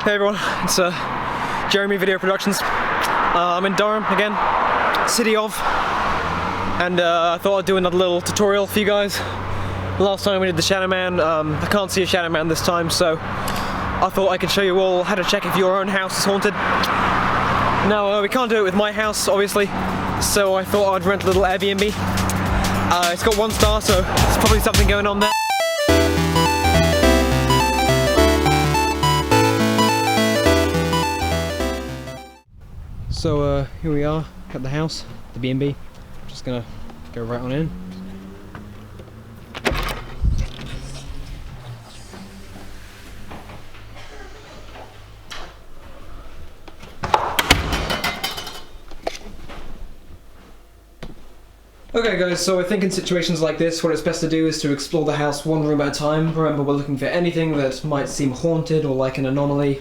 Hey everyone, it's Jeremy Video Productions. I'm in Durham again, city of, and I thought I'd do another little tutorial for you guys. Last time we did the Shadow Man, I can't see a Shadow Man this time, so I thought I could show you all how to check if your own house is haunted. Now, we can't do it with my house, obviously, so I thought I'd rent a little Airbnb. It's got 1 star, so there's probably something going on there. So here we are at the house, the B&B. Just gonna go right on in. Okay guys, so I think in situations like this, what it's best to do is to explore the house 1 room at a time. Remember, we're looking for anything that might seem haunted or like an anomaly.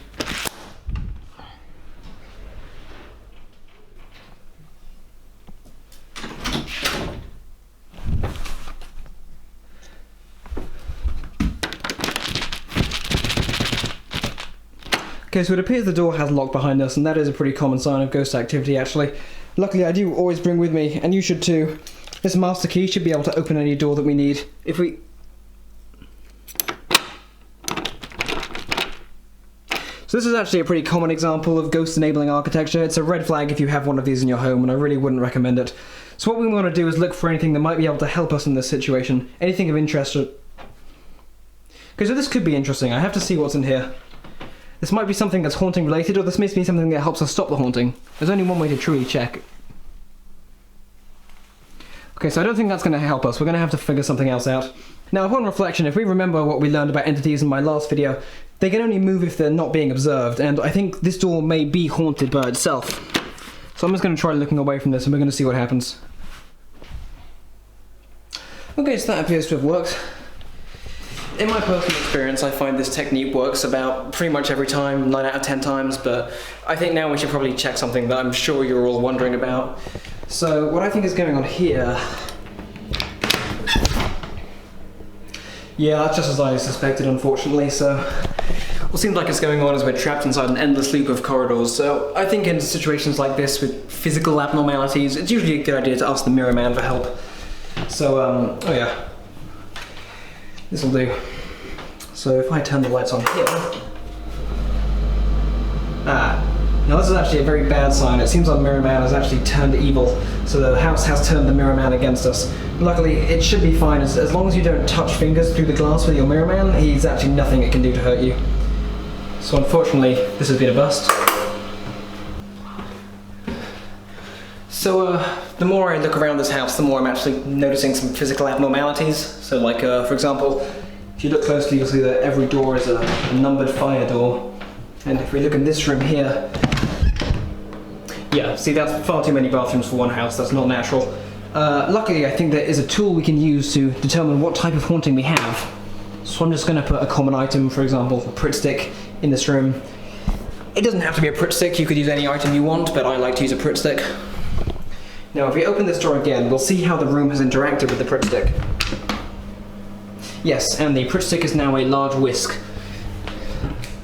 Okay, so it appears the door has locked behind us, and that is a pretty common sign of ghost activity actually. Luckily I do always bring with me, and you should too, this master key should be able to open any door that we need. If we... So this is actually a pretty common example of ghost enabling architecture. It's a red flag if you have one of these in your home, and I really wouldn't recommend it. So what we want to do is look for anything that might be able to help us in this situation. Anything of interest. Okay, so this could be interesting. I have to see what's in here. This might be something that's haunting related, or this may be something that helps us stop the haunting. There's only one way to truly check. Okay, so I don't think that's going to help us. We're going to have to figure something else out. Now, upon reflection, if we remember what we learned about entities in my last video, they can only move if they're not being observed, and I think this door may be haunted by itself. So I'm just going to try looking away from this, and we're going to see what happens. Okay, so that appears to have worked. In my personal experience, I find this technique works about pretty much every time, 9 out of 10 times, but I think now we should probably check something that I'm sure you're all wondering about. So, what I think is going on here... Yeah, that's just as I suspected, unfortunately, so... What seems like it's going on is we're trapped inside an endless loop of corridors, so I think in situations like this with physical abnormalities, it's usually a good idea to ask the Mirror Man for help. So, oh yeah. This'll do. So if I turn the lights on here... now this is actually a very bad sign. It seems like Mirror Man has actually turned evil, so the house has turned the Mirror Man against us. Luckily, it should be fine, as long as you don't touch fingers through the glass with your Mirror Man, he's actually nothing it can do to hurt you. So unfortunately, this has been a bust. So the more I look around this house, the more I'm actually noticing some physical abnormalities. So like, for example, if you look closely, you'll see that every door is a numbered fire door. And if we look in this room here, yeah, see, that's far too many bathrooms for one house. That's not natural. Luckily, I think there is a tool we can use to determine what type of haunting we have. So I'm just going to put a common item, for example, a Pritt stick, in this room. It doesn't have to be a Pritt stick. You could use any item you want, but I like to use a Pritt stick. Now, if we open this door again, we'll see how the room has interacted with the Pritt stick. Yes, and the Pritt stick is now a large whisk.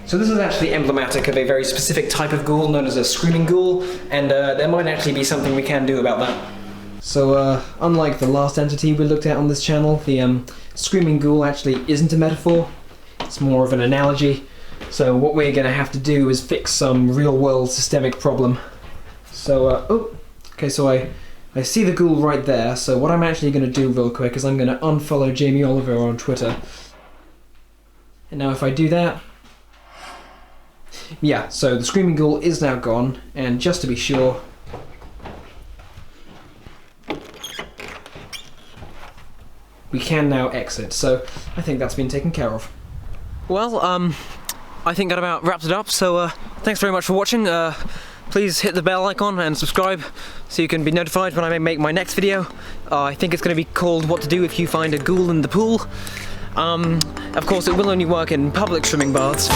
So this is actually emblematic of a very specific type of ghoul known as a screaming ghoul, and there might actually be something we can do about that. So, unlike the last entity we looked at on this channel, the screaming ghoul actually isn't a metaphor. It's more of an analogy. So what we're going to have to do is fix some real-world systemic problem. So, okay, so I see the ghoul right there, so what I'm actually going to do real quick is I'm going to unfollow Jamie Oliver on Twitter. And now if I do that... Yeah, so the screaming ghoul is now gone, and just to be sure... we can now exit, so I think that's been taken care of. Well, I think that about wraps it up, so thanks very much for watching. Please hit the bell icon and subscribe so you can be notified when I make my next video. I think it's going to be called What to Do If You Find a Ghoul in the Pool. Of course, it will only work in public swimming baths.